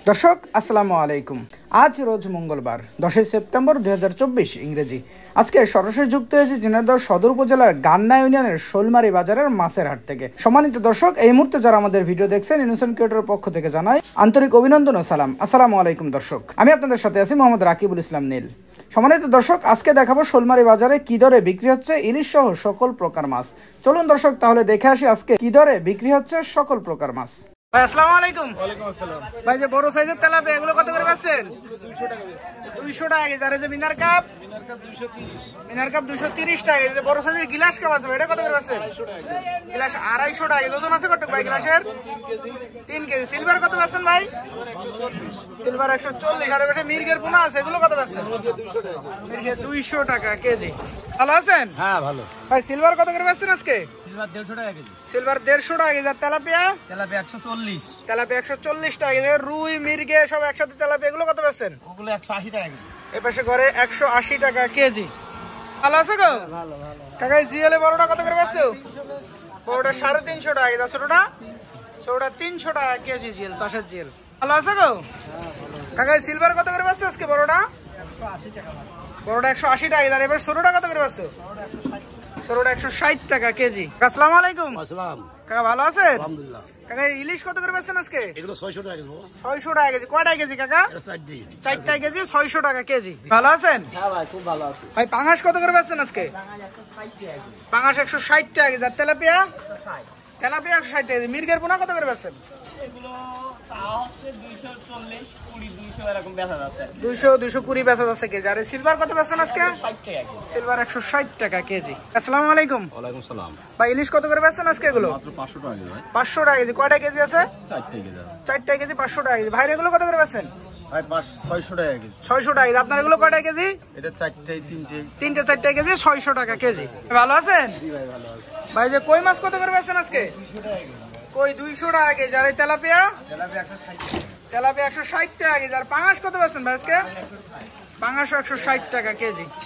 দর্শক আসসালামু আলাইকুম। আজ রোজ মঙ্গলবার 10 সেপ্টেম্বর 2024 ইংরেজি। আজকে সরাসরি যুক্ত হয়েছে ঝিনাইদহ সদর উপজেলার গান্না ইউনিয়নের শোলমারি বাজারের মাছের হাট থেকে। সম্মানিত দর্শক, এই মুহূর্তে যারা আমাদের ভিডিও দেখছেন ইনোসেন্ট ক্রিয়েটরের পক্ষ থেকে জানাই আন্তরিক অভিনন্দন ও সালাম। আসসালামু আলাইকুম দর্শক, আমি আপনাদের সাথে আছি মোহাম্মদ রাকিবুল ইসলাম নীল। সম্মানিত দর্শক, আজকে দেখাবো শোলমারি বাজারে কি দরে বিক্রি হচ্ছে ইলিশ সহ সকল প্রকার মাছ। চলুন দর্শক তাহলে দেখে আসি আজকে কি দরে বিক্রি হচ্ছে সকল প্রকার মাছ। ভাই আসসালামু আলাইকুম। ওয়ালাইকুম আসসালাম। ভাই যে বড় সাইজের তেলাপিয়া এগুলো কত করে বেচছেন? 200 টাকা বেশি। 200 টাকা কেজি। আর এই যে মিনার কাপ? মিনার কাপ 230 টাকা কেজি। বড় সাইজের গিলাস কাপ আছে, এটা কত করে বেচছেন? 250 টাকা। গিলাস 250 টাকা কেজি। ওজন আছে কত ভাই গিলাসের? 3 কেজি। সিলভার কত বেচছেন ভাই? সিলভার 140। আর এটা মির্গের পোনা আছে, এগুলো কত বেচছেন? 200 টাকা। মির্গে 200 টাকা কেজি। ভালো আছেন? হ্যাঁ ভালো। ভাই সিলভার কত করে বেচছেন আজকে? সিলভার 150 টাকা কেজি। সিলভার 150 টাকা কেজি। আর তেলাপিয়া? তেলাপিয়া 140। তেলাপিয়া 140 টাকা কেজি। রুই মির্গে সব একসাথে তেলাপিয়া এগুলো কত বেচছেন? ওগুলো 180 টাকা কেজি। এই পাশে ঘরে 180 টাকা কেজি। ভালো আছে গো? ভালো ভালো। কাকা জিএল বড়টা কত করে বেচছো? বড়টা 350 টাকা কেজি। ছোটটা? ছোটটা 300 টাকা কেজি জিএল, চাষের জিএল। ভালো আছে গো? কাকা সিলভার কত করে বেচছো আজকে বড়টা? 180 টাকা। বড়টা 180 টাকা কেজি। আর এবার ছোটটা কত করে বেচছো? ছোটটা 160 টাকা কেজি। আসসালামু আলাইকুম। আসসালাম। কাকা ভালো আছেন? আলহামদুলিল্লাহ। কাকা ইলিশ কত করে বেচছেন আজকে? এগুলো 600 টাকা কেজি। 600 টাকা কেজি। কয়টা কেজি কাকা? এটা 60 কেজি। 4টা কেজি, 600 টাকা কেজি। ভালো আছেন? হ্যাঁ ভাই খুব ভালো আছে। ভাই পাঙাশ কত করে বেচছেন আজকে? পাঙাশ 160 টাকা কেজি। আর তেলাপিয়া? তেলাপিয়া 160 টাকা কেজি। মির্গের পোনা কত করে বেচছেন? এগুলো চাওয়া হচ্ছে 240, 20, 200 এরকম বেচা যাচ্ছে। 200, 220 বেচা যাচ্ছে কেজি। আর সিলভার কত বেচছেন আজকে? 60 টাকা কেজি। সিলভার 160 টাকা কেজি। আসসালামু আলাইকুম। ওয়ালাইকুম সালাম। ভাই ইলিশ কত করে বেচছেন আজকে এগুলো? মাত্র 500 টাকা কেজি ভাই। 500 টাকা কেজি। কয়টা কেজি আছে? 4 টাকা কেজি। 4টা কেজি 500 টাকা কেজি। ভাই এগুলো কত করে বেচছেন? ভাই 600 টাকা কেজি। 600 টাকা কেজি। আপনার এগুলো কয়টা কেজি? এটা 4টাই 3টাই। 3টে 4টা কেজি, 600 টাকা কেজি। ভালো আছেন? জি ভাই ভালো আছে। ভাই যে কই মাছ কত করে বেচছেন আজকে? কই 200 টাকা কেজি। আর এই তেলাপিয়া? তেলাপিয়া 160 টাকা। তেলাপিয়া 160 টাকা কেজি। আর পাঙাশ কত বেচছেন ভাই আজকে? পাঙাশ 160 টাকা কেজি।